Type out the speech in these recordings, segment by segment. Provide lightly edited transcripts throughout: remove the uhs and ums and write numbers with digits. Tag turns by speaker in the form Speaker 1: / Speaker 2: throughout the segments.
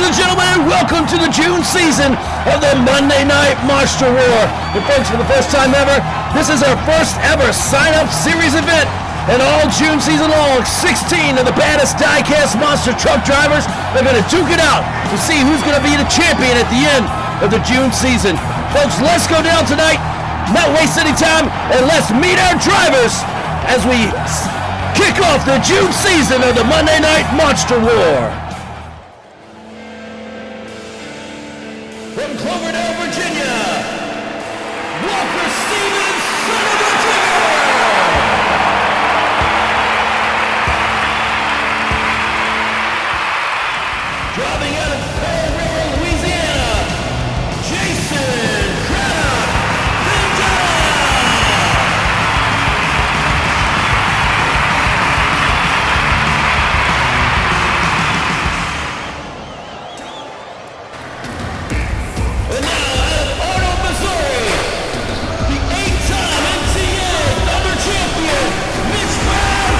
Speaker 1: and gentlemen, welcome to the June season of the Monday Night Monster War. And folks, for the first time ever, this is our first ever sign-up series event. And all June season long, 16 of the baddest die-cast monster truck drivers are going to duke it out to see who's going to be the champion at the end of the June season. Folks, let's go down tonight, not waste any time, and let's meet our drivers as we kick off the June season of the Monday Night Monster War. From Cloverdale, Virginia, Walker Stevens, son of a trigger! Driving out of Pearl River, Louisiana, Jason Craddock Vendetta! And now out of Arnold, Missouri, the 8-time NCAA Thunder champion, Mitch Brown,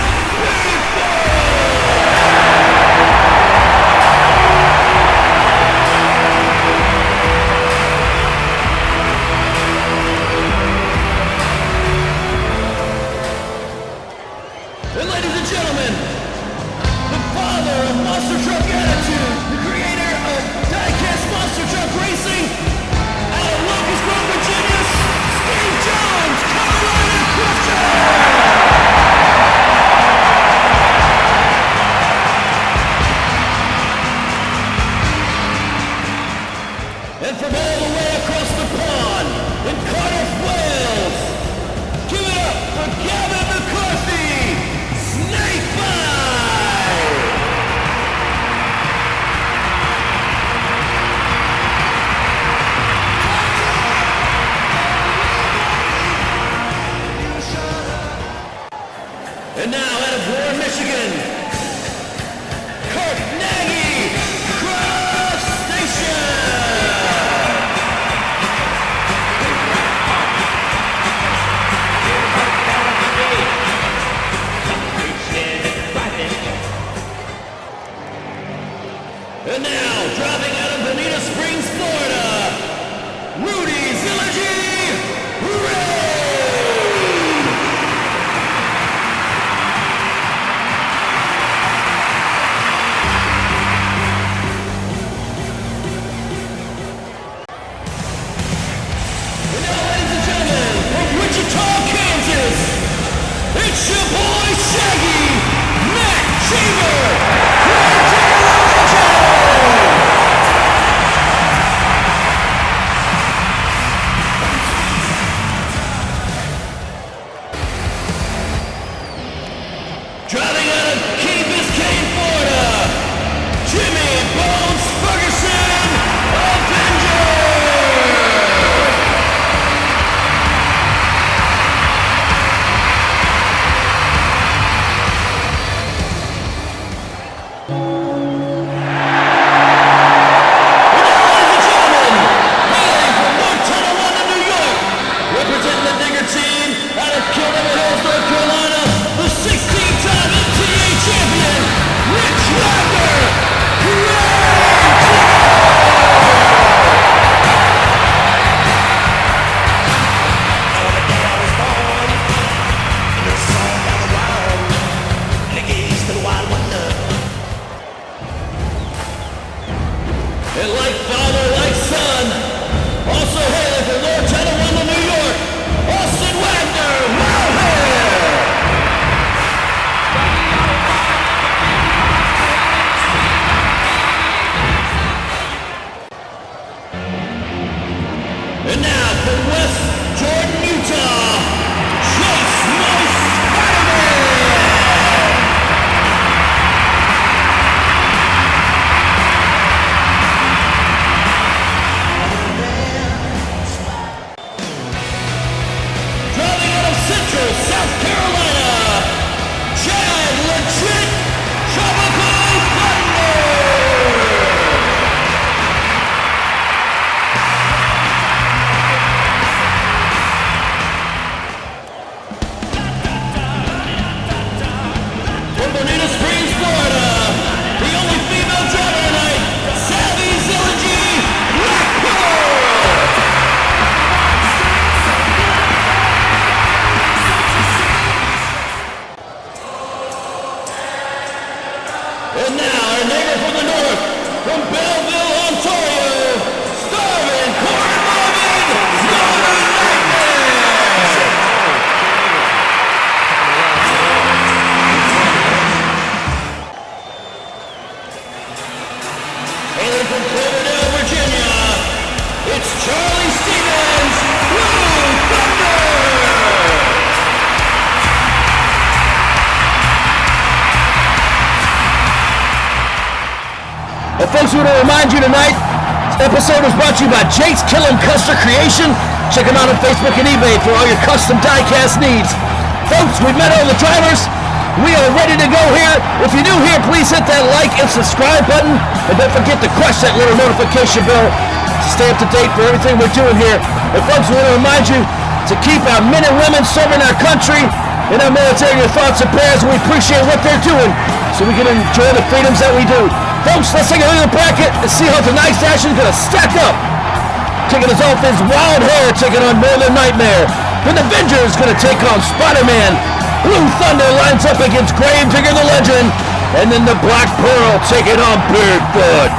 Speaker 1: And ladies and gentlemen, the father of Monster Truck Attitude, the creator of die-cast Monster Truck Racing, out of Locust Grove, Virginia, Steve Jones, Carolina Crusher! And from all the way across the pond, in Cardiff, Wales, give it up for Gavin McCarthy! Snake Bite! And now out of Warren, Michigan, Kirk Nagy, Cross Station! And now, driving out of Bonita Springs, Florida, Rudy Zillergy, Ray! And now, ladies and gentlemen, from Wichita, Kansas, it's your boy Shaggy, Matt Chamber! Driving out of Key Biscayne, Florida, Jimmy Bones Ferguson, Avenger! Representing the Digger team out of Kilmer Hills, North Carolina, the 16-time NCAA champion, Rich Wagner! And like father, like son, also hailing from Lord Tonawanda, New York, Austin Wagner, Wowhair! And now from West Jordan, Utah, Chase Moist Spider-Man! It's Charlie Stevens, Blue Thunder! Well, folks, we want to remind you tonight, this episode is brought to you by Jake's Killam Custom Creation. Check them out on Facebook and eBay for all your custom die-cast needs. Folks, we've met all the drivers. We are ready to go here. If you're new here, please hit that like and subscribe button. And don't forget to crush that little notification bell to stay up to date for everything we're doing here. And folks, we want to remind you to keep our men and women serving our country and our military in your thoughts and prayers. We appreciate what they're doing so we can enjoy the freedoms that we do. Folks, let's take a look at the bracket and see how tonight's action is going to stack up. Kicking us off is Wild Hair taking on Northern Nightmare. Then Avenger is going to take on Spider-Man. Blue Thunder lines up against Gravedigger the Legend. And then the Black Pearl taking on Bigfoot.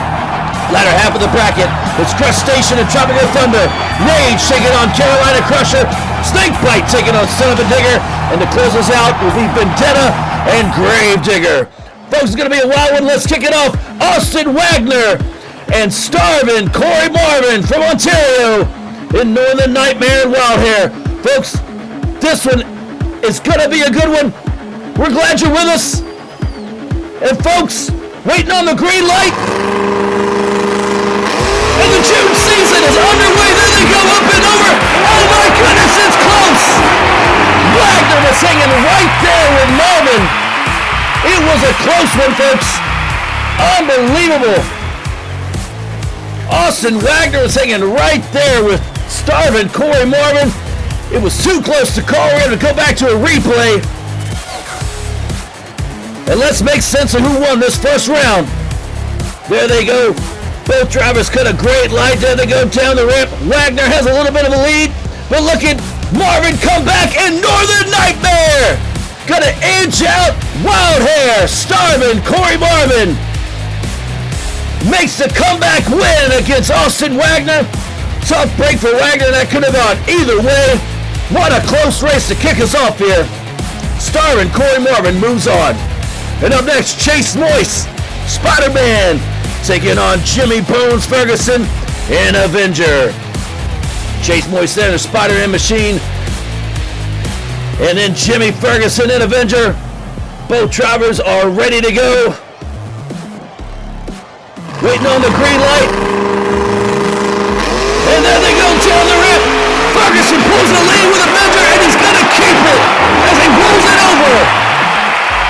Speaker 1: Latter half of the bracket, it's Crustacean and Tropical Thunder. Rage taking on Carolina Crusher. Snakebite taking on Son of a Digger. And to close us out will be Vendetta and Gravedigger. Folks, it's going to be a wild one. Let's kick it off. Austin Wagner and Starvin' Corey Marvin from Ontario in Northern Nightmare and Wild Hair. Folks, this one is going to be a good one. We're glad you're with us. And folks, waiting on the green light. And the June season is underway. There they go, up and over. Oh my goodness, it's close. Wagner was hanging right there with Marvin. It was a close one, folks. Unbelievable. Austin Wagner was hanging right there with Starvin' Corey Marvin. It was too close to call. We're going to go back to a replay. And let's make sense of who won this first round. There they go. Both drivers cut a great light. There they go down the ramp. Wagner has a little bit of a lead. But look at Marvin come back and Northern Nightmare. Gonna edge out Wild Hair. Starvin' Corey Marvin makes the comeback win against Austin Wagner. Tough break for Wagner. That could have gone either way. What a close race to kick us off here. Starvin' Corey Marvin moves on. And up next, Chase Moise, Spider-Man, taking on Jimmy Bones Ferguson and Avenger. Chase Moise there in the Spider-Man machine. And then Jimmy Ferguson and Avenger. Both drivers are ready to go. Waiting on the green light. And there they go down the ramp. Ferguson pulls the lead with Avenger, and he's going to keep it as he rolls it over.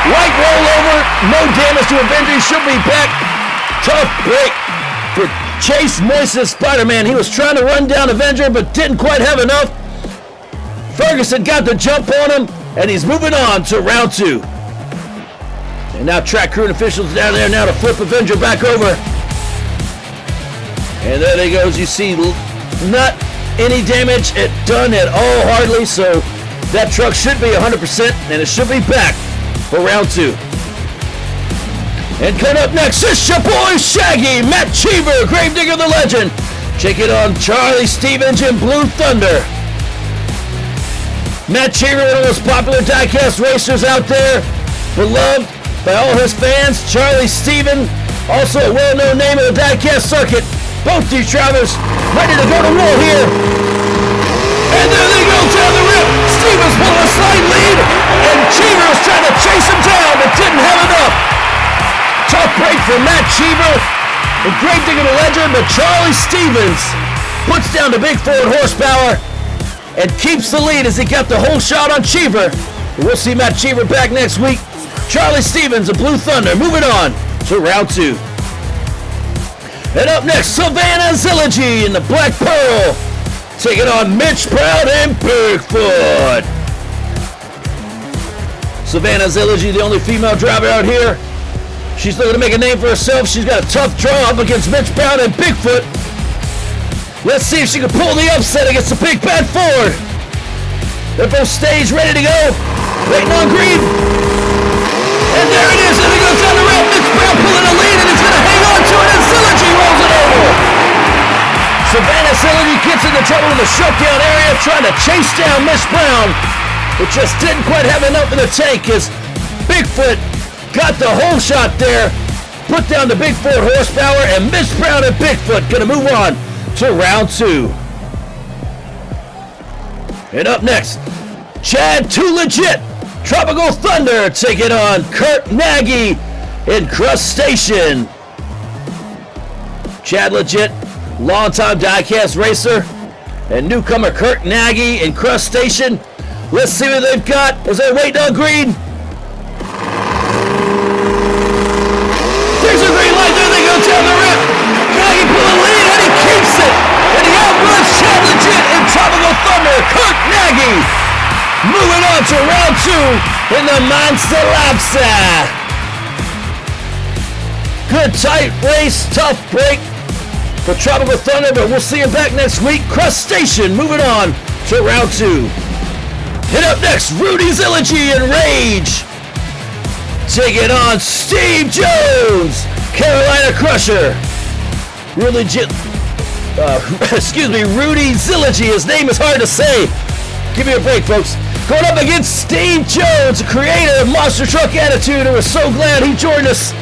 Speaker 1: Right rollover. No damage to Avenger. He should be back. Tough break for Chase Moise's Spider-Man. He was trying to run down Avenger, but didn't quite have enough. Ferguson got the jump on him, and he's moving on to round two. And now track crew and officials down there now to flip Avenger back over. And there they go. As you see, not any damage done at all, hardly. So that truck should be 100%, and it should be back for round two. And coming up next, it's your boy Shaggy, Matt Cheever, Gravedigger the Legend, taking on Charlie Stevens and Blue Thunder. Matt Cheever, one of the most popular diecast racers out there, beloved by all his fans. Charlie Stevens, also a well-known name in the diecast circuit. Both these drivers ready to go to war here. And there they go down the ramp. Stevens pulling a slight lead, and Cheever is trying to chase him down, but didn't have enough. Tough break for Matt Cheever and Gravedigger the Legend, but Charlie Stevens puts down the big Ford horsepower and keeps the lead as he got the whole shot on Cheever. We'll see Matt Cheever back next week. Charlie Stevens and Blue Thunder moving on to round two. And up next, Savannah Zilligy and the Black Pearl taking on Mitch Proud and Bigfoot. Savannah Zilligy, the only female driver out here. She's looking to make a name for herself. She's got a tough draw up against Mitch Proud and Bigfoot. Let's see if she can pull the upset against the big bad Ford. They're both staged, ready to go. Waiting on green. And there it is. And it goes down the ramp. Mitch Proud pulling the lead, and he's going to hang on to it. And Zilligy rolls it over. Savannah Zilligy gets into trouble in the shutdown area, trying to chase down Mitch Brown, but just didn't quite have enough in the tank as Bigfoot got the whole shot there, put down the big Ford horsepower, and Mitch Brown and Bigfoot going to move on to round 2. And up next, Chad Too Legit, Tropical Thunder taking on Kurt Nagy in Crustacean. Chad Legit, longtime diecast racer, and newcomer Kurt Nagy in Crustacean. Let's see what they've got as they wait on green. There's a green light, there they go down the rip. Nagy pulling lead, and he keeps it. And he outruns Chad Legit in Tropical Thunder. Kurt Nagy moving on to round 2 in the Monster Lobster. Good tight race, tough break for Tropical Thunder, but we'll see him back next week. Crustacean moving on to round 2. And up next, Rudy Zilligy in Rage taking on Steve Jones, Carolina Crusher. Rudy Zilligy, his name is hard to say. Give me a break, folks. Going up against Steve Jones, creator of Monster Truck Attitude, and we're so glad he joined us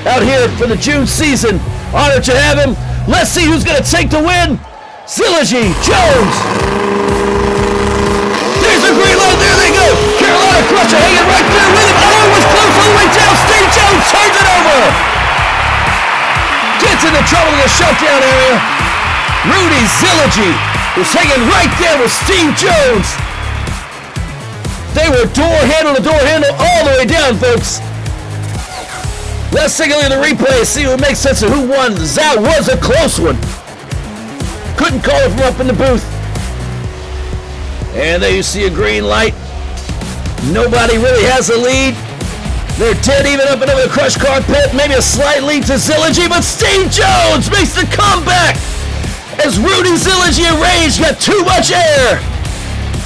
Speaker 1: out here for the June season. Honored to have him. Let's see who's going to take the win. Zilligy, Jones. There's a green light. There they go. Carolina Crusher hanging right there with him. Oh, it was close all the way down. Steve Jones turns it over. Gets into trouble in the shutdown area. Rudy Zilligy was hanging right there with Steve Jones. They were door handle to door handle all the way down, folks. Let's take a look at the replay and see what makes sense of who won. That was a close one. Couldn't call it from up in the booth. And there you see a green light. Nobody really has a lead. They're dead even up and over the crush car pit. Maybe a slight lead to Zilligy, but Steve Jones makes the comeback as Rudy Zilligy and Rage got too much air.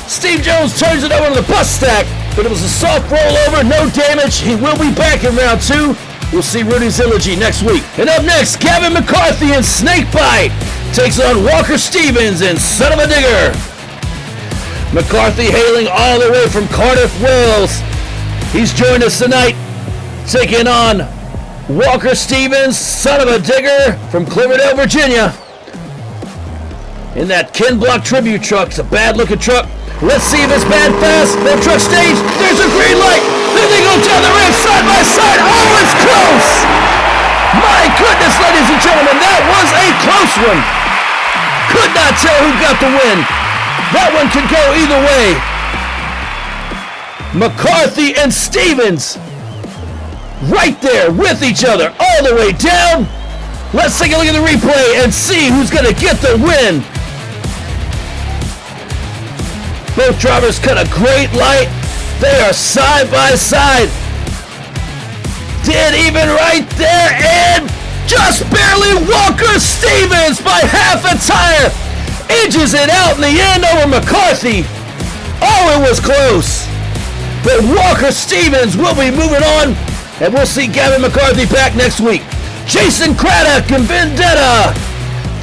Speaker 1: Steve Jones turns it over to the bus stack, but it was a soft rollover, no damage. He will be back in round 2. We'll see Rudy Zilligy next week. And up next, Gavin McCarthy and Snakebite takes on Walker Stevens and Son of a Digger. McCarthy hailing all the way from Cardiff, Wales. He's joined us tonight, taking on Walker Stevens, Son of a Digger from Cloverdale, Virginia. In that Ken Block tribute truck. It's a bad-looking truck. Let's see if it's bad fast. That truck stage. There's a green light. There they go down the ramp side by side. Oh, it's close. My goodness, ladies and gentlemen, that was a close one. Could not tell who got the win. That one could go either way. McCarthy and Stevens right there with each other all the way down. Let's take a look at the replay and see who's going to get the win. Both drivers cut a great light. They are side by side. Dead even right there, and just barely Walker Stevens by half a tire edges it out in the end over McCarthy. Oh, it was close. But Walker Stevens will be moving on, and we'll see Gavin McCarthy back next week. Jason Craddock and Vendetta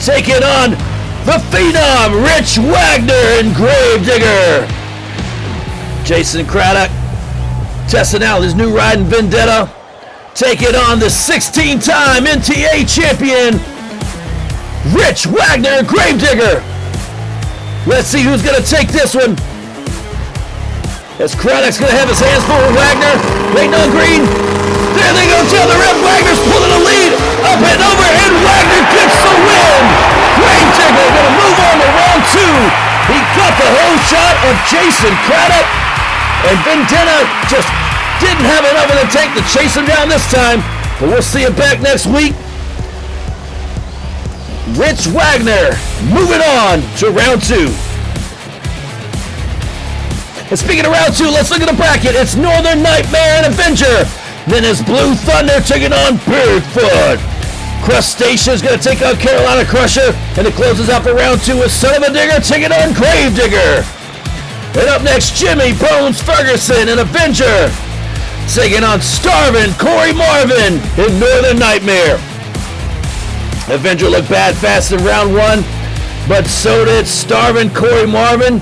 Speaker 1: taking on the Phenom, Rich Wagner and Gravedigger. Jason Craddock testing out his new ride in Vendetta, taking on the 16-time NTA champion, Rich Wagner and Gravedigger. Let's see who's going to take this one. As Craddock's going to have his hands full with Wagner, waiting on green. There they go down the rim. Wagner's pulling the lead. Up and over, and Wagner gets the win. Gravedigger going to move on to round 2. He got the whole shot of Jason Craddock, and Vendetta just didn't have enough in the tank to chase him down this time. But we'll see him back next week. Rich Wagner moving on to round 2. And speaking of round 2, let's look at the bracket. It's Northern Nightmare and Avenger. Then it's Blue Thunder taking on Bigfoot. Crustacean is going to take on Carolina Crusher. And it closes out for round 2 with Son of a Digger taking on Gravedigger. And up next, Jimmy Bones Ferguson and Avenger taking on Starvin' Corey Marvin in Northern Nightmare. Avenger looked bad fast in round 1, but so did Starvin' Corey Marvin.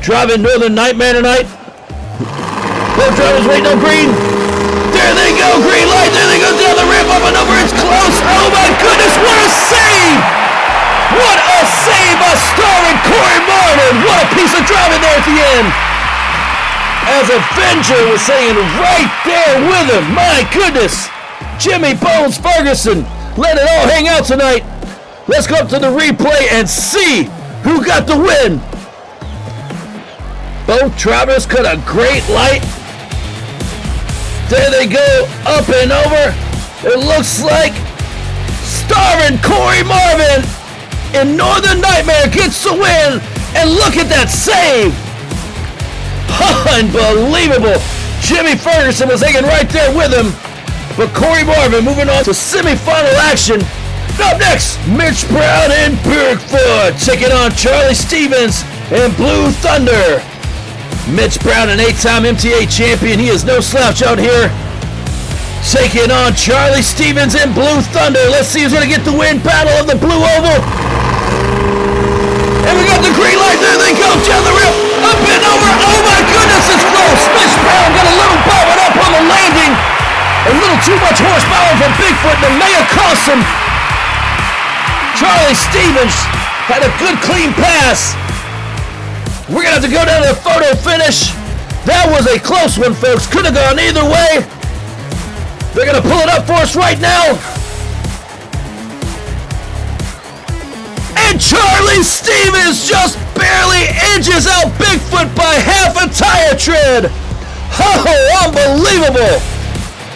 Speaker 1: Driving Northern Nightmare tonight. Both drivers waiting on green. There they go, green light. There they go down the ramp, up and over. It's close. Oh my goodness, what a save piece of drama there at the end. As Avenger was saying right there with him. My goodness. Jimmy Bones Ferguson let it all hang out tonight. Let's go up to the replay and see who got the win. Both drivers cut a great light. There they go, up and over. It looks like starving Corey Marvin in Northern Nightmare gets the win. And look at that save. Unbelievable. Jimmy Ferguson was hanging right there with him. But Corey Marvin moving on to semifinal action. Up next, Mitch Brown and Bigfoot taking on Charlie Stevens and Blue Thunder. Mitch Brown, an 8-time MTA champion. He is no slouch out here. Taking on Charlie Stevens and Blue Thunder. Let's see who's going to get the win. Battle of the Blue Oval. And we got the green light. There they go. Down the rail. Up and over. Oh my goodness, it's close. Mitch Brown got a little bobbing up on the landing. A little too much horsepower for Bigfoot. And it may have cost him. Charlie Stevens had a good clean pass. We're going to have to go down to the photo finish. That was a close one, folks. Could have gone either way. They're going to pull it up for us right now. And Charlie Stevens just barely edges out Bigfoot by half a tire tread. Oh, unbelievable.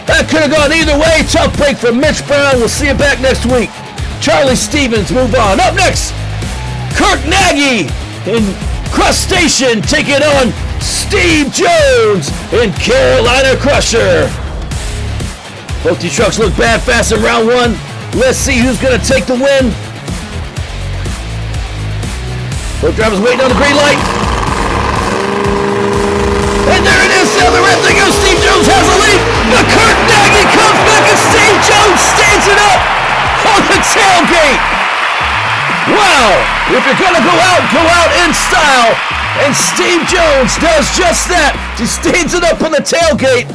Speaker 1: That could have gone either way. Tough break for Mitch Brown. We'll see you back next week. Charlie Stevens move on. Up next, Kirk Nagy in Crustacean taking on Steve Jones in Carolina Crusher. Both these trucks look bad fast in round one. Let's see who's going to take the win. Both drivers waiting on the green light. And there it is, down the red. There goes Steve Jones has a lead. But Kirk Nagy comes back and Steve Jones stands it up on the tailgate. Wow, if you're going to go out in style. And Steve Jones does just that. He stands it up on the tailgate.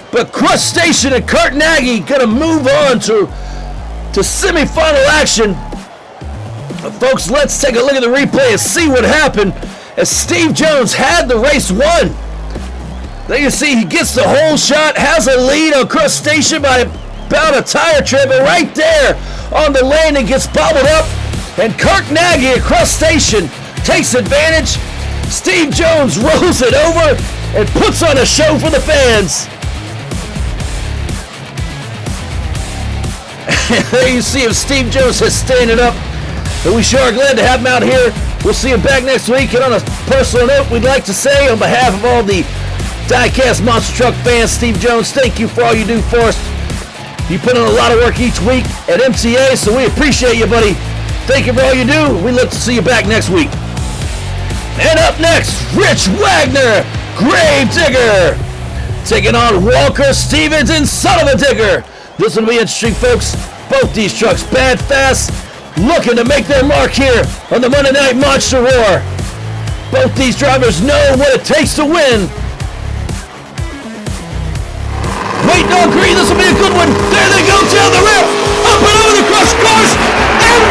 Speaker 1: But Crustacean and Kurt Nagy going to move on to semifinal action. Folks, let's take a look at the replay and see what happened as Steve Jones had the race won. There you see he gets the whole shot, has a lead on Crustacean by about a tire tread, but right there on the landing gets bobbled up, and Kurt Nagy at Crustacean takes advantage. Steve Jones rolls it over and puts on a show for the fans. There you see him, Steve Jones is standing up. And we sure are glad to have him out here. We'll see him back next week. And on a personal note, we'd like to say on behalf of all the Diecast Monster Truck fans, Steve Jones, thank you for all you do for us. You put in a lot of work each week at MTA, so we appreciate you, buddy. Thank you for all you do. We look to see you back next week. And up next, Rich Wagner, Grave Digger, taking on Walker Stevens and Son of a Digger. This will be interesting, folks. Both these trucks, bad, fast, looking to make their mark here on the Monday Night Monster War. Both these drivers know what it takes to win. Waiting on green, this will be a good one. There they go, down the ramp, up and over the crushed cars, and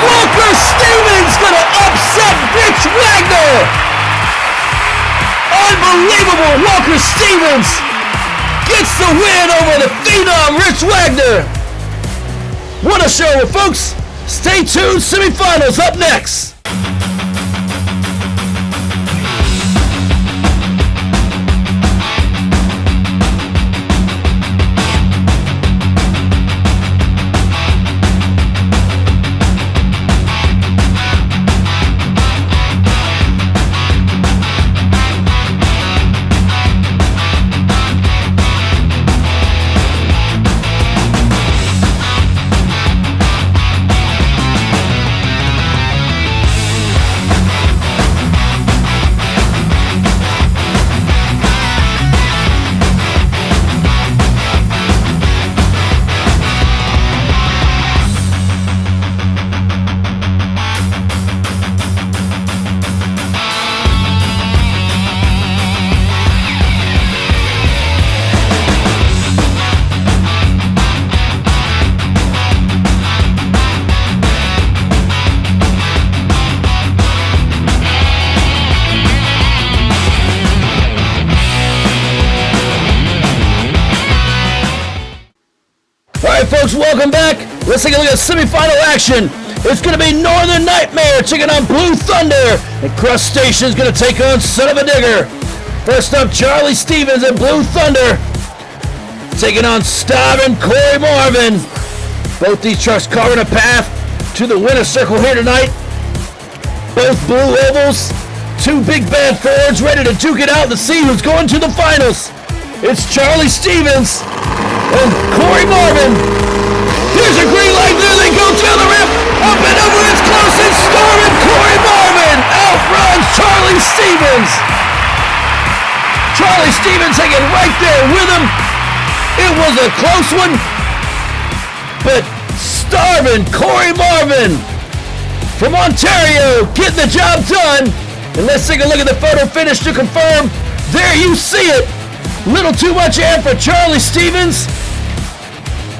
Speaker 1: Walker Stevens gonna upset Rich Wagner. Unbelievable, Walker Stevens gets the win over the Phenom Rich Wagner. What a show, folks. Stay tuned, semifinals up next. folks, welcome back. Let's take a look at semifinal action. It's going to be Northern Nightmare taking on Blue Thunder, and Crustacean is going to take on Son of a Digger. First up, Charlie Stevens and Blue Thunder taking on Starvin' Corey Marvin. Both these trucks carving a path to the winner's circle here tonight. Both blue ovals, two big bad Fords ready to duke it out to see who's going to the finals. It's Charlie Stevens and Corey Marvin. Here's a green light, there they go down the ramp, up and over, it's close, it's Starvin' Corey Marvin outruns Charlie Stevens. Charlie Stevens hanging right there with him. It was a close one, but Starvin' Corey Marvin from Ontario getting the job done. And let's take a look at the photo finish to confirm. There you see it. Little too much air for Charlie Stevens.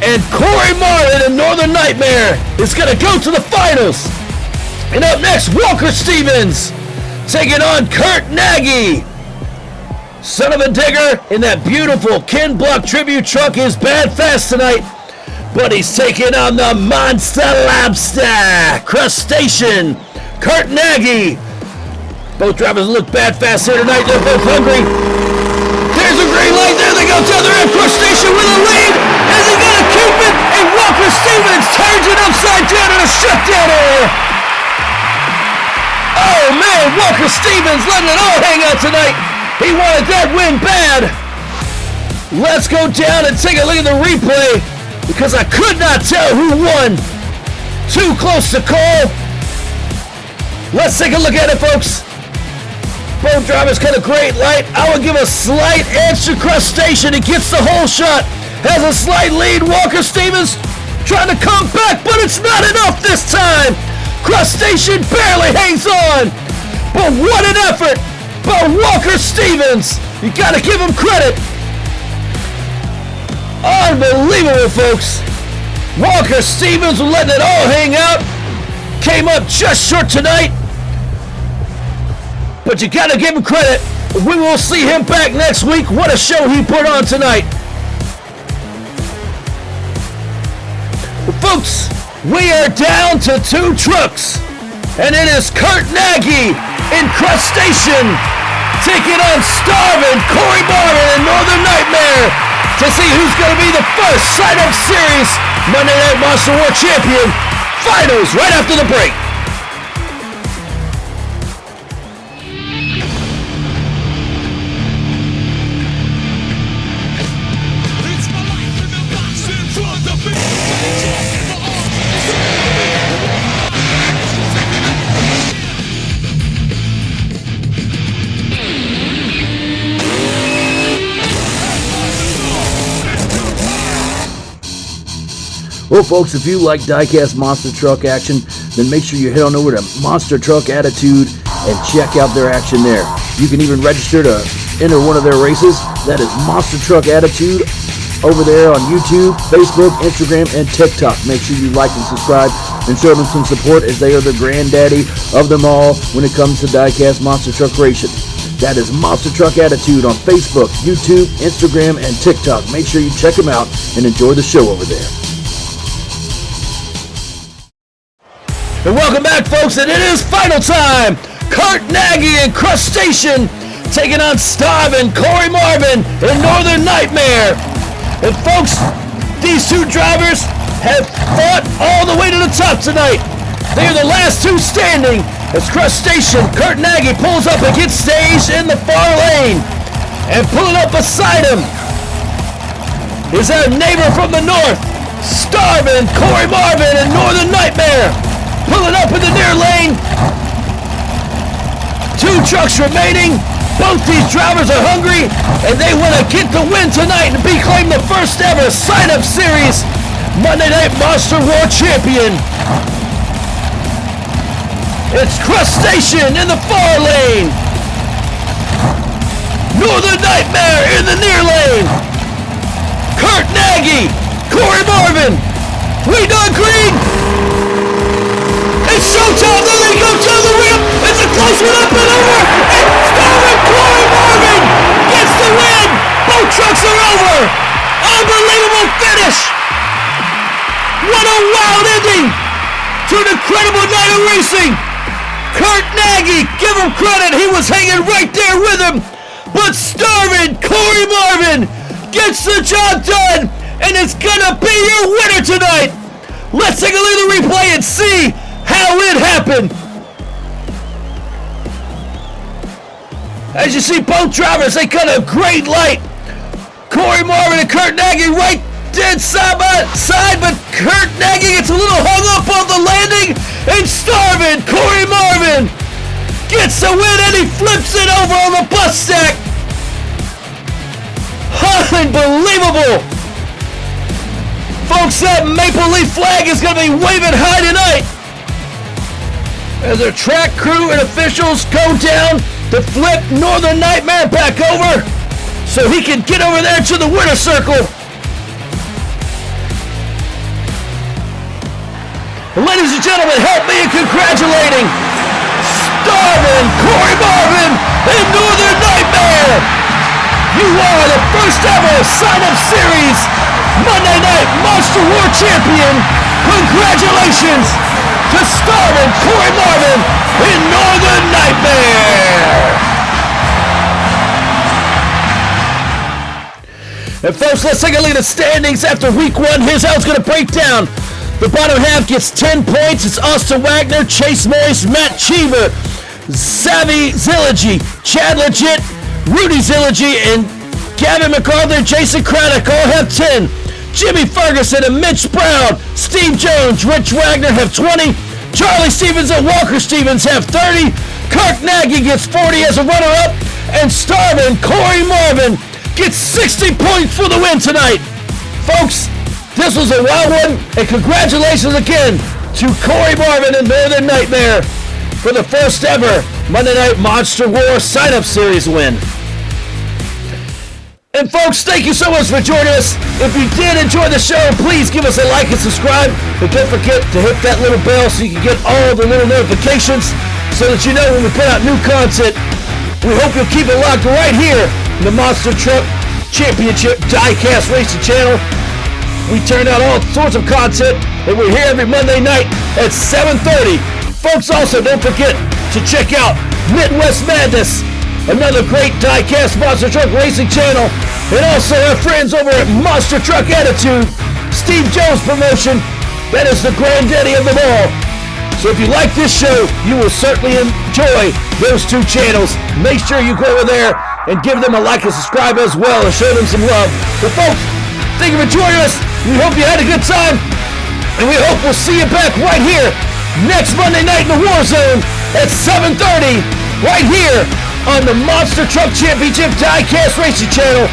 Speaker 1: And Corey Marvin in Northern Nightmare is going to go to the finals. And up next, Walker Stevens taking on Kurt Nagy. Son of a Digger in that beautiful Ken Block tribute truck is bad fast tonight. But he's taking on the Monster Lobster Crustacean, Kurt Nagy. Both drivers look bad fast here tonight. They're both hungry. There's a green light. There they go. Down the ramp. Crustacean with a lead. Is he going to keep it? And Walker Stevens turns it upside down in a shutdown error. Oh, man. Walker Stevens letting it all hang out tonight. He wanted that win bad. Let's go down and take a look at the replay, because I could not tell who won. Too close to call. Let's take a look at it, folks. Both drivers got a great light. I would give a slight edge to Crustacean. He gets the whole shot. Has a slight lead. Walker Stevens trying to come back, but it's not enough this time. Crustacean barely hangs on. But what an effort by Walker Stevens. You got to give him credit. Unbelievable, folks. Walker Stevens was letting it all hang out. Came up just short tonight. But you gotta give him credit. We will see him back next week. What a show he put on tonight. Well, folks, we are down to two trucks. And it is Kurt Nagy in Crustacean taking on Starvin' Corey Marvin in Northern Nightmare to see who's going to be the first Sign-Up Series Monday Night Monster War Champion. Finals right after the break.
Speaker 2: Well, folks, if you like diecast monster truck action, then make sure you head on over to Monster Truck Attitude and check out their action there. You can even register to enter one of their races. That is Monster Truck Attitude over there on YouTube, Facebook, Instagram, and TikTok. Make sure you like and subscribe and show them some support, as they are the granddaddy of them all when it comes to diecast monster truck racing. That is Monster Truck Attitude on Facebook, YouTube, Instagram, and TikTok. Make sure you check them out and enjoy the show over there.
Speaker 1: And welcome back, folks, and it is final time. Kurt Nagy and Crustacean taking on Starvin' Corey Marvin in Northern Nightmare. And folks, these two drivers have fought all the way to the top tonight. They are the last two standing as Crustacean, Kurt Nagy, pulls up and gets staged in the far lane. And pulling up beside him is our neighbor from the north, Starvin' Corey Marvin in Northern Nightmare. Pulling up in the near lane. Two trucks remaining. Both these drivers are hungry, and they want to get the win tonight and claim the first ever Sign-Up Series Monday Night Monster War Champion. It's Crustacean in the far lane. Northern Nightmare in the near lane. Kurt Nagy, Corey Marvin. We done green. It's showtime, there they go to the rim. It's a close one up and over. And Starvin' Corey Marvin gets the win. Both trucks are over. Unbelievable finish. incredible night of racing. Kurt Nagy, give him credit, he was hanging right there with him. But starving Corey Marvin gets the job done, and it's gonna be your winner tonight. Let's take a look at the replay and see how it happened. As you see, both drivers, they cut a great light. Corey Marvin and Kurt Nagy right dead side by side, but Kurt Nagy gets a little hung up on the landing, and starving Corey Marvin gets the win, and he flips it over on the bus stack. Unbelievable. Folks, that Maple Leaf flag is going to be waving high tonight as their track crew and officials go down to flip Northern Nightmare back over so he can get over there to the winner's circle. Ladies and gentlemen, help me in congratulating starving Corey Marvin and Northern Nightmare. You are the first ever sign-up series Monday Night Monster War Champion. Congratulations to starving Corey Marvin in Northern Nightmare. And folks, let's take a look at the standings after week one. Here's how it's going to break down. The bottom half gets 10 points. It's Austin Wagner, Chase Morris, Matt Cheever, Zavi Zilligy, Chad Legit, Rudy Zilligy, and Gavin McArthur, Jason Craddock all have 10. Jimmy Ferguson and Mitch Brown, Steve Jones, Rich Wagner have 20. Charlie Stevens and Walker Stevens have 30. Kirk Nagy gets 40 as a runner-up. And starving Corey Marvin gets 60 points for the win tonight. Folks, this was a wild one, and congratulations again to Corey Marvin and Northern Nightmare for the first ever Monday Night Monster War sign-up series win. And folks, thank you so much for joining us. If you did enjoy the show, please give us a like and subscribe. And don't forget to hit that little bell so you can get all the little notifications so that you know when we put out new content. We hope you'll keep it locked right here in the Monster Truck Championship Diecast Racing channel. We turn out all sorts of content, and we're here every Monday night at 7:30. Folks, also don't forget to check out Midwest Madness, another great diecast Monster Truck Racing channel, and also our friends over at Monster Truck Attitude, Steve Jones Promotion. That is the granddaddy of them all. So if you like this show, you will certainly enjoy those two channels. Make sure you go over there and give them a like and subscribe as well and show them some love. But folks, thank you for joining us. We hope you had a good time, and we hope we'll see you back right here next Monday night in the War Zone at 7:30 right here on the Monster Truck Championship Diecast Racing channel.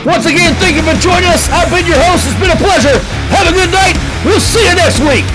Speaker 1: Once again, thank you for joining us. I've been your host. It's been a pleasure. Have a good night. We'll see you next week.